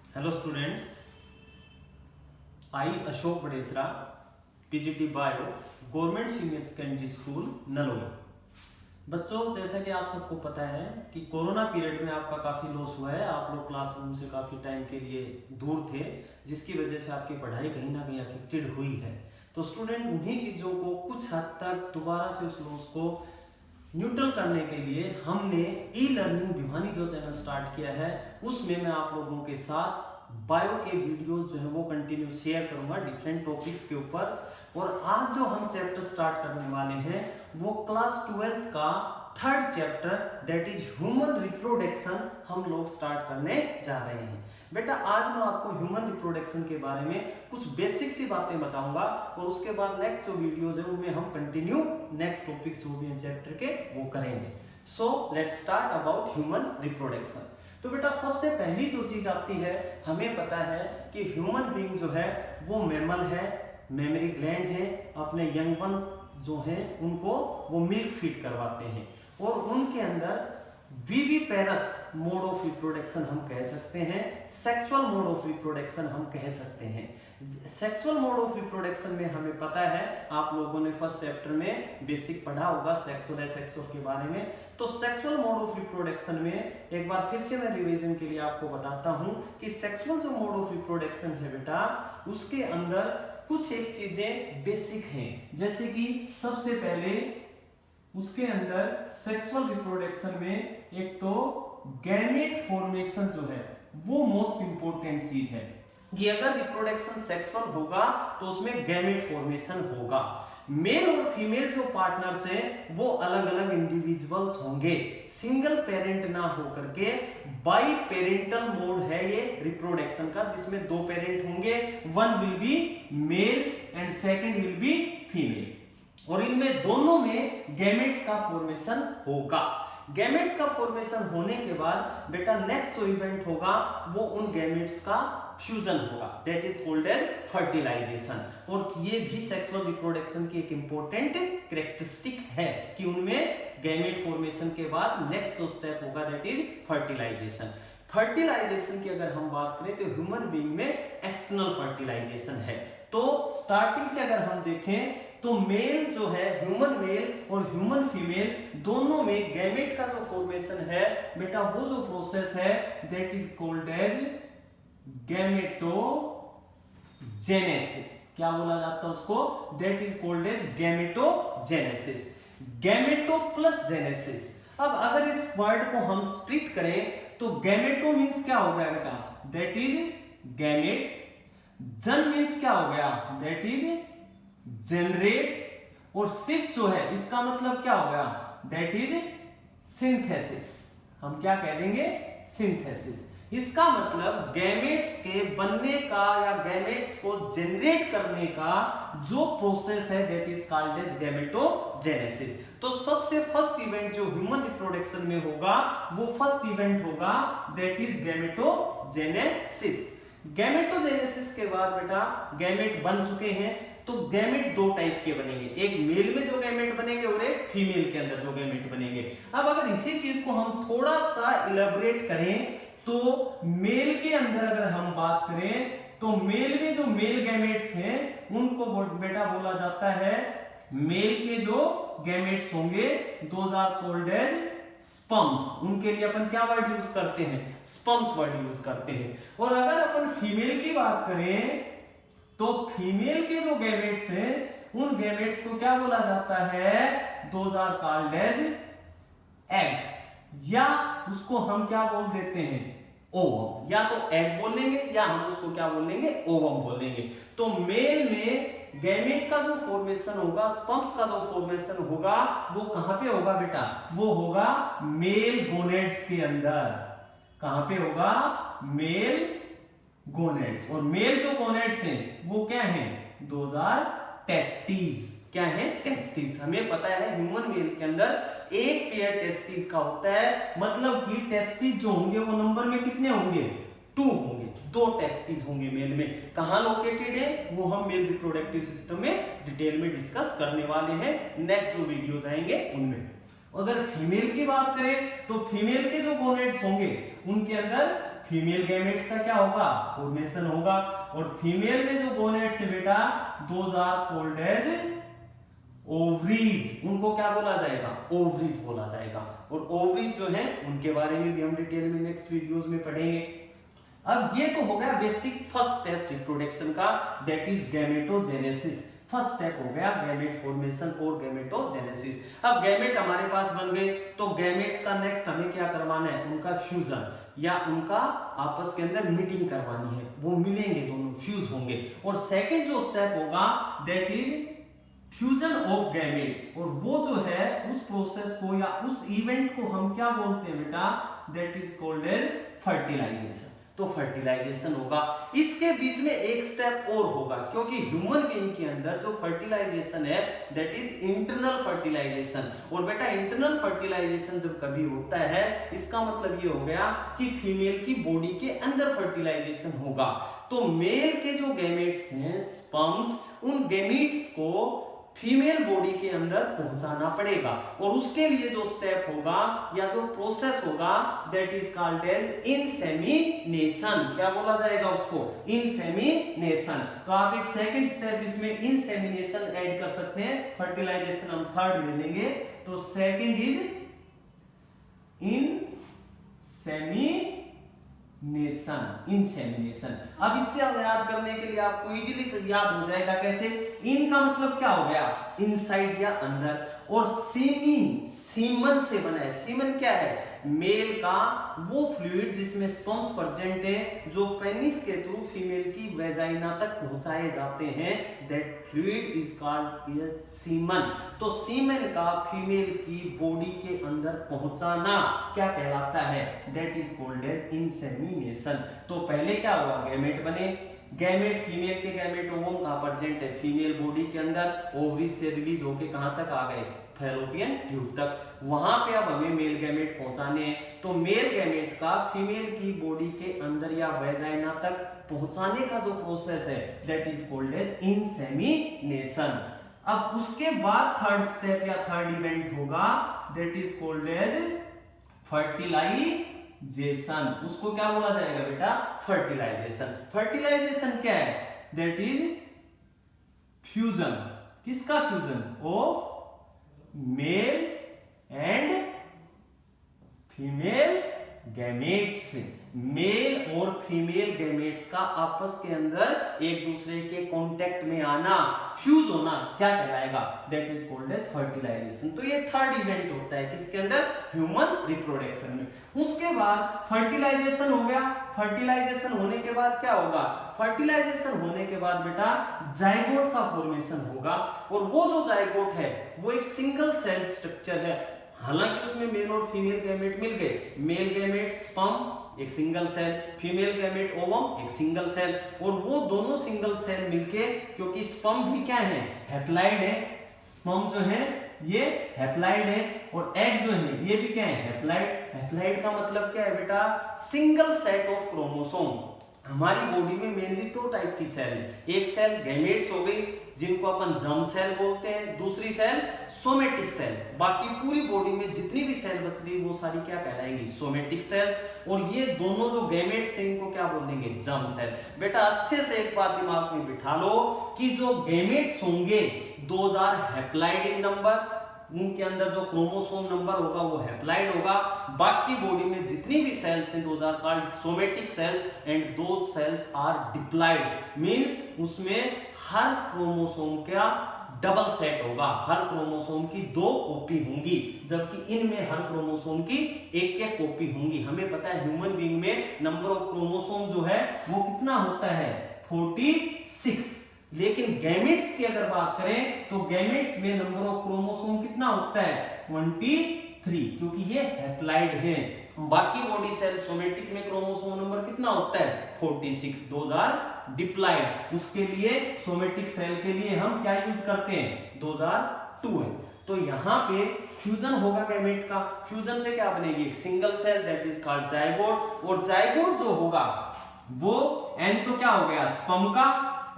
Hello students, I Ashok Vadesara, PGT bio, government senior secondary school Naloi. बच्चों, जैसा कि आप सबको पता है कि कोरोना पीरियड में आपका काफ़ी लॉस हुआ है। आप लोग क्लासरूम से काफ़ी टाइम के लिए दूर थे, जिसकी वजह से आपकी पढ़ाई कहीं ना कहीं अफेक्टेड हुई है। तो स्टूडेंट, उन्हीं चीज़ों को कुछ हद तक दोबारा से उस लॉस को न्यूट्रल करने के लिए हमने ई लर्निंग भिवानी जो चैनल स्टार्ट किया है, उसमें मैं आप लोगों के साथ बायो के वीडियोस जो है वो कंटिन्यू शेयर करूंगा डिफरेंट टॉपिक्स के ऊपर। और आज जो हम चैप्टर स्टार्ट करने वाले हैं वो क्लास 12th का third chapter, that is human reproduction, हम लोग स्टार्ट करने जा रहे हैं। बेटा, आज मैं आपको ह्यूमन रिप्रोडक्शन के बारे में कुछ बेसिक सी बातें बताऊंगा और उसके बाद नेक्स्ट जो वीडियोज है उनमें हम कंटिन्यू नेक्स्ट टॉपिक्स जो भी हैं चैप्टर के वो करेंगे। So let's start about human reproduction. तो बेटा, सबसे पहली जो चीज आती है, हमें पता है कि ह्यूमन बीइंग जो है वो मैमल है, मेमरी ग्लैंड है, अपने यंग वन जो हैं उनको वो मिल्क फीड करवाते हैं और उनके अंदर विविपेरस मोड ऑफ रिप्रोडक्शन हम कह सकते हैं, सेक्सुअल मोड ऑफ रिप्रोडक्शन हम कह सकते हैं। सेक्सुअल मोड ऑफ रिप्रोडक्शन में हमें पता है, आप लोगों ने फर्स्ट चैप्टर में बेसिक पढ़ा होगा सेक्सुअल एसेक्सुअल के बारे में। तो सेक्सुअल मोड ऑफ रिप्रोडक्शन में एक बार फिर से मैं रिवीजन के लिए आपको बताता हूं कि सेक्सुअल जो मोड ऑफ रिप्रोडक्शन है बेटा, उसके अंदर कुछ एक चीजें बेसिक हैं। जैसे कि सबसे पहले उसके अंदर सेक्सुअल रिप्रोडक्शन में एक तो गैमेट फॉर्मेशन जो है वो मोस्ट इंपॉर्टेंट चीज है कि अगर रिप्रोडक्शन सेक्सुअल होगा तो उसमें गैमेट फॉर्मेशन होगा। मेल और फीमेल जो पार्टनर्स हैं वो अलग अलग इंडिविजुअल्स होंगे, सिंगल पेरेंट ना होकर के बाई पेरेंटल मोड है ये रिप्रोडक्शन का, जिसमें दो पेरेंट होंगे, one will be male and second will be female, और इनमें दोनों में गैमेट्स का फॉर्मेशन होगा। गैमेट्स का फॉर्मेशन होने के बाद बेटा नेक्स्ट जो इवेंट होगा वो उन गैमेट्स का फ्यूजन होगा, that is called as fertilization. और ये भी सेक्सुअल रिप्रोडक्शन की एक इंपॉर्टेंट कैरेक्टरिस्टिक है कि उनमें गैमेट फॉर्मेशन के बाद नेक्स्ट जो स्टेप होगा दैट इज फर्टिलाइजेशन। फर्टिलाइजेशन की अगर हम बात करें तो ह्यूमन बीइंग में एक्सटर्नल फर्टिलाइजेशन है। तो स्टार्टिंग से अगर हम देखें तो मेल जो है, ह्यूमन मेल और ह्यूमन फीमेल दोनों में गैमेट का जो फॉर्मेशन है बेटा, वो जो प्रोसेस है that is called as gametogenesis. क्या बोला जाता है उसको? That is called as gametogenesis. Gameto plus genesis. अब अगर इस वर्ड को हम स्प्लिट करें तो गैमेटो मींस क्या हो गया बेटा? That is gamete. जन मींस क्या हो गया? That is generate. और सिस जो है इसका मतलब क्या हो गया? That is synthesis. हम क्या कह देंगे? सिंथेसिस। इसका मतलब गैमेट्स के बनने का या गैमेट्स को जनरेट करने का जो प्रोसेस है that is called as gametogenesis. तो सबसे फर्स्ट इवेंट जो ह्यूमन रिप्रोडक्शन में होगा वो फर्स्ट इवेंट होगा दैट इज गैमेटोजेनेसिस। गैमेटोजेनेसिस के बाद बेटा गैमेट बन चुके हैं, तो गैमेट दो टाइप के बनेंगे, एक मेल में जो गैमेट बनेंगे और एक फीमेल के अंदर जो गैमेट बनेंगे। अब अगर इसी चीज को हम थोड़ा सा इलेबोरेट करें तो मेल के अंदर अगर हम बात करें तो मेल में जो मेल गैमेट्स हैं उनको बेटा बोला जाता है, मेल के जो गैमेट्स होंगे those are called as sperms. उनके लिए अपन क्या वर्ड यूज करते हैं? स्पर्म्स वर्ड यूज करते हैं। और अगर अपन फीमेल की बात करें तो फीमेल के जो गैमेट्स हैं उन गैमेट्स को क्या बोला जाता है? Those are called as eggs, या उसको हम क्या बोल देते हैं? ओवम। या तो एग बोल लेंगे या हम उसको क्या बोल लेंगे? ओवम बोल लेंगे। तो मेल में गैमेट का जो फॉर्मेशन होगा, स्पर्म्स का जो फॉर्मेशन होगा वो कहां पे होगा बेटा? वो होगा मेल गोनेड्स के अंदर। कहां पे होगा? Male gonads. और मेल जो गोनेड्स हैं वो क्या हैं? Those are testes. क्या है? टेस्टिस। हमें पता है ह्यूमन मेल के अंदर एक पेयर टेस्टिस का होता है, मतलब कि टेस्टिस जो होंगे वो नंबर में कितने होंगे? 2 होंगे, 2 टेस्टिस होंगे मेल में। कहां लोकेटेड है वो हम मेल रिप्रोडक्टिव सिस्टम में डिटेल में डिस्कस करने वाले हैं, नेक्स्ट जो वीडियो आएंगे उनमें। अगर फीमेल की बात करें तो फीमेल के जो गोनेड्स होंगे उनके अंदर फीमेल गैमेट्स का क्या होगा, फॉर्मेशन होगा। और फीमेल में जो गोनेट्स है बेटा, those are called as ovaries. उनको क्या बोला जाएगा, ओवरीज बोला जाएगा। और ओवरीज जो है उनके बारे में भी हम डिटेल में नेक्स्ट वीडियोस में पढ़ेंगे। अब ये तो हो गया बेसिक फर्स्ट स्टेप रिप्रोडक्शन का, that is gametogenesis. First step हो गया गैमेट फॉर्मेशन और गैमेटोजेनेसिस। अब गैमेट हमारे पास बन गए, तो गैमेट्स का नेक्स्ट हमें क्या करवाना है, उनका फ्यूजन या उनका आपस के अंदर मीटिंग करवानी है, वो मिलेंगे, दोनों फ्यूज होंगे। और सेकंड जो स्टेप होगा that is fusion of gametes. और वो जो है उस प्रोसेस को या उस इवेंट को हम क्या बोलते हैं बेटा, that is called as fertilization. तो फर्टिलाइजेशन होगा। इसके बीच में एक स्टेप और होगा, क्योंकि ह्यूमन बीइंग के अंदर जो फर्टिलाइजेशन है दैट इज इंटरनल फर्टिलाइजेशन। और बेटा इंटरनल फर्टिलाइजेशन जब कभी होता है, इसका मतलब ये हो गया कि फीमेल की बॉडी के अंदर फर्टिलाइजेशन होगा। तो मेल के जो गैमेट्स हैं, स्पर्म्स, उन गैमेट्स को फीमेल बॉडी के अंदर पहुंचाना पड़ेगा। और उसके लिए जो स्टेप होगा या जो प्रोसेस होगा that is called as insemination. क्या बोला जाएगा उसको, इंसेमिनेशन। तो आप एक सेकंड स्टेप इसमें इंसेमिनेशन ऐड कर सकते हैं, फर्टिलाइजेशन हम थर्ड ले लेंगे। तो सेकंड इज इंसेमिनेशन। अब इससे याद करने के लिए आपको इजीली याद हो जाएगा कैसे। इन का मतलब क्या हो गया, इनसाइड या अंदर। और सीमन से बना है। सीमन क्या है, मेल का वो फ्लूइड जिसमें स्पर्म्स प्रेजेंट है, जो पेनिस के थ्रू फीमेल की वेजाइना तक पहुंचाए जाते हैं, that fluid is called semen. तो सीमन का फीमेल की बॉडी के अंदर पहुंचाना क्या कहलाता है, that is called as insemination. तो पहले क्या हुआ, गैमेट बने। गैमेट, फीमेल के गैमेट ओवम कहां प्रेजेंट है, फीमेल बॉडी के अंदर, ओवरी से रिलीज होके कहां तक आ गए, फैलोपियन ट्यूब तक। वहां पे अब हमें मेल गैमेट पहुंचाने हैं। तो मेल गैमेट का फीमेल की बॉडी के अंदर या वेजाइना तक पहुंचाने का जो प्रोसेस है that is called as insemination. अब उसके बाद थर्ड स्टेप या थर्ड इवेंट होगा that is called as fertilization. उसको क्या बोला जाएगा बेटा, फर्टिलाइजेशन। फर्टिलाइजेशन क्या है, दैट इज फ्यूजन। किसका fusion, of male and female gametes. Male और फीमेल गैमेट्स का आपस के अंदर एक दूसरे के कांटेक्ट में आना, फ्यूज होना, क्या कहलाएगा, that is called as fertilization. तो ये थर्ड इवेंट होता है किसके अंदर, ह्यूमन रिप्रोडक्शन में। उसके बाद फर्टिलाइजेशन हो गया। फर्टिलाइजेशन होने के बाद क्या होगा, फर्टिलाइजेशन होने के बाद बेटा जाइगोट का फॉर्मेशन होगा। और वो जो जाइगोट है वो एक सिंगल सेल स्ट्रक्चर है। हालांकि उसमें मेल और फीमेल गैमेट मिल गए, मेल गैमेट स्पर्म एक single cell, female gamete ovum एक सिंगल सेल। और वो दोनों सिंगल सेल मिलके, क्योंकि स्पर्म भी क्या है, हैप्लाइड है, स्पर्म जो है ये हैप्लाइड है, और एग जो है ये भी क्या है, हैप्लाइड। हैप्लाइड का मतलब क्या है बेटा, सिंगल सेट ऑफ क्रोमोसोम। हमारी बॉडी में मेनली दो टाइप की सेल है, एक सेल गैमेट्स हो गई जिनको अपन जर्म सेल बोलते हैं, दूसरी सेल सोमेटिक सेल। बाकी पूरी बॉडी में जितनी भी सेल बच गई वो सारी क्या कहलाएंगी, सोमेटिक सेल्स। और ये दोनों जो गैमेट्स हैं इनको क्या बोलेंगे, जर्म सेल। बेटा अच्छे से एक बात दिमाग में बिठा लो कि जो गैमेट्स होंगे those are haploid in number, उनके अंदर जो क्रोमोसोम नंबर होगा वो हैप्लाइड होगा। बाकी बॉडी में जितनी भी सेल्स हैं those are called somatic cells and those cells are diploid, means उसमें हर क्रोमोसोम का डबल सेट होगा, हर क्रोमोसोम की 2 कॉपी होंगी, जबकि इनमें हर क्रोमोसोम की एक कॉपी होंगी। हमें पता है ह्यूमन बीइंग में नंबर ऑफ क्रोमोसोम जो है वो कितना होता है, 46। लेकिन गैमेट्स की अगर बात करें तो गैमेट्स में नंबर ऑफ क्रोमोसोम कितना होता है, 23, क्योंकि ये हैप्लाइड हैं। बाकी बॉडी सेल सोमेटिक में क्रोमोसोम नंबर कितना होता है, 46, दोज आर डिप्लॉइड। उसके लिए सोमेटिक सेल के लिए हम क्या यूज करते हैं, 2002 है। तो यहाँ पे फ्यूजन होगा गैमेट का। फ्यूजन से क्या बनेगी, एक single cell that is called zygote. और जाइगोट जो होगा वो एन तो क्या हो गया, स्पर्म का,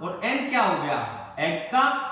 और एन क्या हो गया, एग का।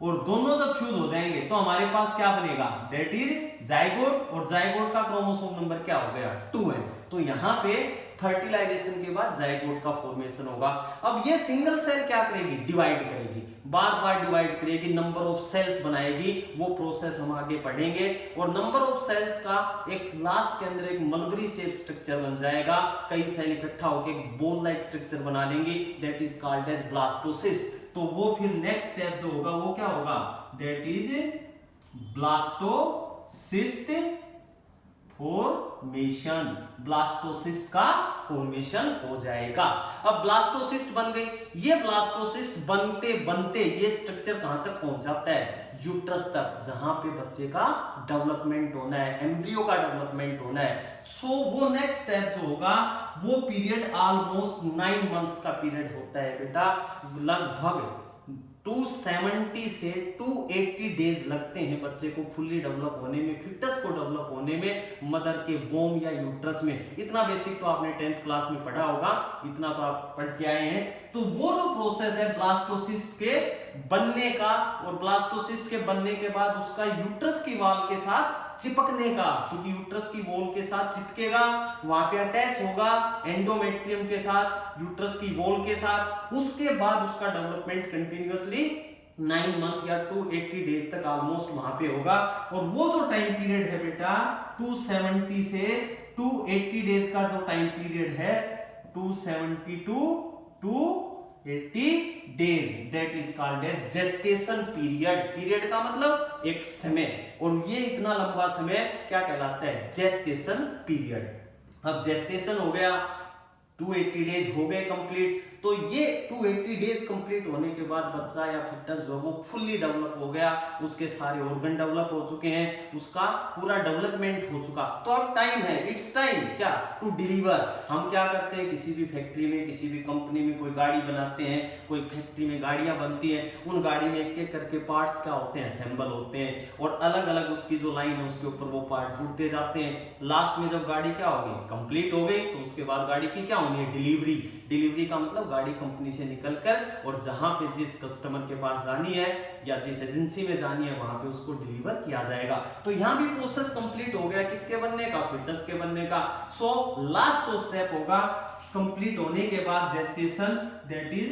और दोनों जब फ्यूज हो जाएंगे तो हमारे पास क्या बनेगा, दैट इज जाइगोट। और जाइगोट का क्रोमोसोम नंबर क्या हो गया, 2 है। तो यहाँ पे फर्टिलाइजेशन के बाद जाइगोट का फॉर्मेशन होगा। अब ये सिंगल सेल क्या करेगी, डिवाइड करेगी, बार बार डिवाइड करेगी, नंबर ऑफ सेल्स बनाएगी, वो प्रोसेस हम आगे पढ़ेंगे। और नंबर ऑफ सेल्स का एक लास्ट के अंदर एक मलबरी शेप स्ट्रक्चर बन जाएगा, कई सेल इकट्ठा होकर एक बॉल लाइक स्ट्रक्चर बना लेंगे, that is called as blastocyst. तो वो फिर नेक्स्ट स्टेप जो होगा वो क्या होगा, that is blastocyst formation, blastocyst का फॉर्मेशन हो जाएगा। अब ब्लास्टोसिस्ट बन गई, ये ब्लास्टोसिस्ट बनते बनते ये स्ट्रक्चर कहां तक पहुंच जाता है, यूट्रस तक, जहां पे बच्चे का डेवलपमेंट होना है, एम्ब्रियो का डेवलपमेंट होना है। सो वो नेक्स्ट स्टेप जो होगा वो पीरियड ऑलमोस्ट 9 मंथ्स का पीरियड होता है बेटा, लगभग 270 से 280 डेज लगते हैं बच्चे को फुल्ली डेवलप होने में, फिटस को डेवलप होने में, मदर के वोम या यूट्रस में। इतना बेसिक तो आपने 10th क्लास में पढ़ा होगा, इतना तो आप पढ़ के आए हैं। तो वो जो प्रोसेस है ब्लास्टोसिस्ट के बनने का, और ब्लास्टोसिस्ट के बनने के बाद उसका यूट्रस की वॉल के साथ चिपकने का, क्योंकि यूट्रस की वॉल के साथ चिपकेगा, वहां पे अटैच होगा एंडोमेट्रियम के साथ, यूट्रस की वॉल के साथ, उसके बाद उसका डेवलपमेंट कंटिन्यूअसली 9 मंथ या 280 डेज तक ऑलमोस्ट वहां पे होगा। और वो जो टाइम पीरियड है बेटा 270 से 280 डेज का जो टाइम पीरियड है, 270 to 80 days, that is called a gestation period. Period का मतलब एक समय, और ये इतना लंबा समय क्या कहलाता है, जेस्टेशन पीरियड। अब जेस्टेशन हो गया, 280 डेज हो गए कंप्लीट। तो ये 280 डेज कंप्लीट होने के बाद बच्चा या फिटस जो वो फुल्ली डेवलप हो गया, उसके सारे ऑर्गन डेवलप हो चुके हैं, उसका पूरा डेवलपमेंट हो चुका। तो अब टाइम है, इट्स टाइम क्या, टू डिलीवर। हम क्या करते हैं, किसी भी फैक्ट्री में, किसी भी कंपनी में कोई गाड़ी बनाते हैं, कोई फैक्ट्री में गाड़ियां बनती हैं, उन गाड़ी में एक एक करके पार्ट्स क्या होते हैं, असेंबल होते हैं, और अलग अलग उसकी जो लाइन है उसके ऊपर वो पार्ट जुड़ते जाते हैं। लास्ट में जब गाड़ी क्या होगी, कंप्लीट हो गई, तो उसके बाद गाड़ी की क्या होनी है, डिलीवरी। डिलीवरी का मतलब गाड़ी कंपनी से निकलकर और जहां पे जिस कस्टमर के पास जानी है या जिस एजेंसी में जानी है वहां पे उसको डिलीवर किया जाएगा। तो यहां भी प्रोसेस कंप्लीट हो गया, किसके बनने का, फिटस के बनने का। सो लास्ट जो स्टेप होगा कंप्लीट होने के बाद जेस्टेशन, दैट इज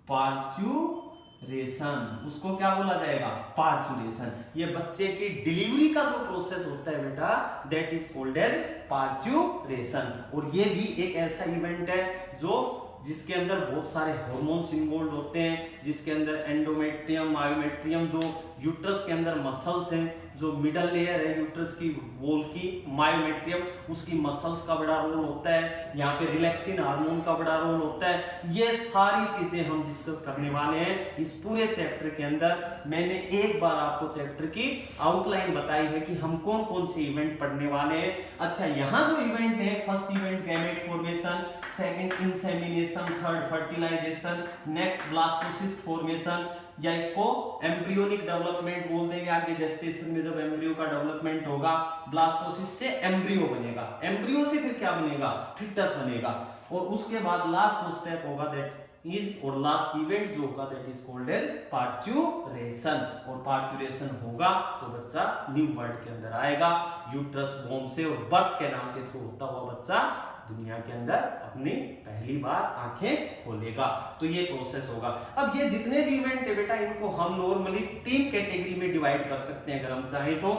पार्चुरेशन। उसको क्या बोला जाएगा, पार्चुरेशन। ये बच्चे की डिलीवरी का जो प्रोसेस होता है बेटा, that is called as parturition. और ये भी एक ऐसा इवेंट है जो जिसके अंदर बहुत सारे हार्मोन्स इन्वॉल्व होते हैं, जिसके अंदर एंडोमेट्रियम, मायोमेट्रियम, जो यूट्रस के अंदर मसल्स हैं, जो मिडल लेयर है यूट्रस की वॉल की, मायोमेट्रियम, उसकी मसल्स का बड़ा रोल होता है, यहाँ पे रिलैक्सिन हार्मोन का बड़ा रोल होता है। ये सारी चीजें हम डिस्कस करने वाले हैं इस पूरे चैप्टर के अंदर। मैंने एक बार आपको चैप्टर की आउटलाइन बताई है कि हम कौन कौन से इवेंट पढ़ने वाले हैं। अच्छा, यहाँ जो इवेंट है, first event gamete formation, second insemination, third fertilization, next blastocyst formation, या इसको एम्ब्रियोनिक डेवलपमेंट बोल देंगे। आगे जेस्टेशन में जब एम्ब्रियो का डेवलपमेंट होगा, ब्लास्टोसिस्ट से एम्ब्रियो बनेगा, एम्ब्रियो से फिर क्या बनेगा, फिटस बनेगा, और उसके बाद लास्ट जो स्टेप होगा दैट इज, और लास्ट इवेंट जो होगा that is called as parturition. और पार्चुरेशन होगा तो बच्चा न्यू वर्ल्ड के अंदर आएगा, यूट्रस वॉम से, और बर्थ के नाम के थ्रू होता हुआ बच्चा दुनिया के अंदर अपनी पहली बार आंखें खोलेगा। तो ये प्रोसेस होगा। अब ये जितने भी इवेंट है बेटा, इनको हम नॉर्मली 3 कैटेगरी में डिवाइड कर सकते हैं अगर हम चाहें तो।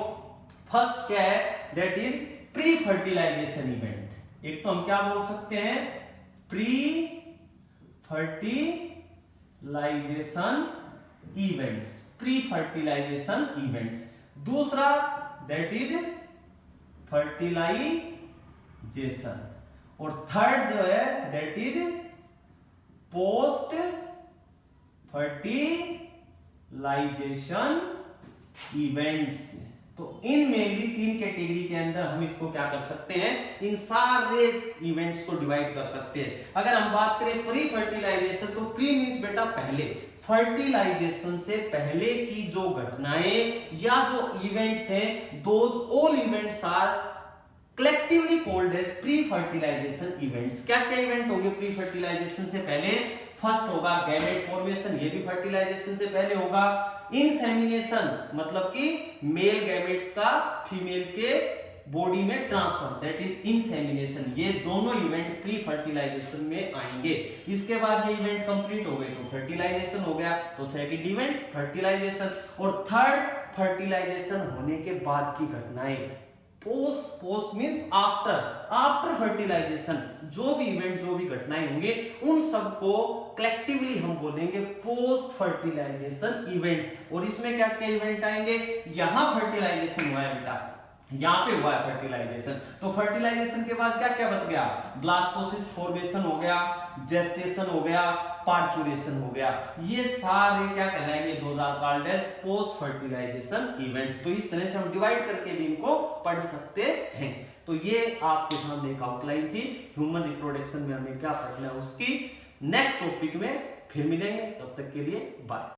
फर्स्ट क्या है, that is pre fertilization event. एक तो हम क्या बोल सकते हैं, pre fertilization events, pre fertilization events. दूसरा दैट इज फर्टिलाइजेशन, और थर्ड जो है that is post fertilization events. तो इन मेनली 3 कैटेगरी के अंदर हम इसको क्या कर सकते हैं, इन सारे इवेंट्स को डिवाइड कर सकते हैं। अगर हम बात करें प्री फर्टिलाइजेशन, तो प्री मींस बेटा पहले, फर्टिलाइजेशन से पहले की जो घटनाएं या जो इवेंट्स हैं, those all events are collectively called as pre fertilization events. क्या क्या इवेंट होंगे प्री फर्टिलाइजेशन से पहले? फर्स्ट होगा गैमेट फॉर्मेशन, ये भी फर्टिलाइजेशन से पहले होगा। इंसेमिनेशन मतलब कि मेल गैमेट्स का फीमेल के बॉडी में ट्रांसफर दैट इज इंसेमिनेशन, ये दोनों इवेंट प्री फर्टिलाइजेशन में आएंगे। इसके बाद ये इवेंट कंप्लीट हो गए तो फर्टिलाइजेशन हो गया, तो सेकंड इवेंट फर्टिलाइजेशन, और थर्ड फर्टिलाइजेशन होने के बाद की घटनाएं, पोस्ट मींस आफ्टर फर्टिलाइजेशन जो भी इवेंट जो भी घटनाएं होंगे उन सबको कलेक्टिवली हम बोलेंगे पोस्ट फर्टिलाइजेशन इवेंट्स। और इसमें क्या क्या इवेंट आएंगे, यहां फर्टिलाइजेशन हुआ है बेटा, यहां पे हुआ है फर्टिलाइजेशन, तो फर्टिलाइजेशन के बाद क्या क्या बच गया, ब्लास्टोसिस्ट फॉर्मेशन हो गया, जेस्टेशन हो गया, पार्चुरेशन हो गया, ये सारे क्या कहलाएंगे, those are called as post fertilization events. तो इस तरह से हम डिवाइड करके भी इनको पढ़ सकते हैं। तो ये आपके सामने एक आउटलाइन थी ह्यूमन रिप्रोडक्शन में हमें क्या पढ़ना है उसकी। नेक्स्ट टॉपिक में फिर मिलेंगे, तब तक के लिए बाय।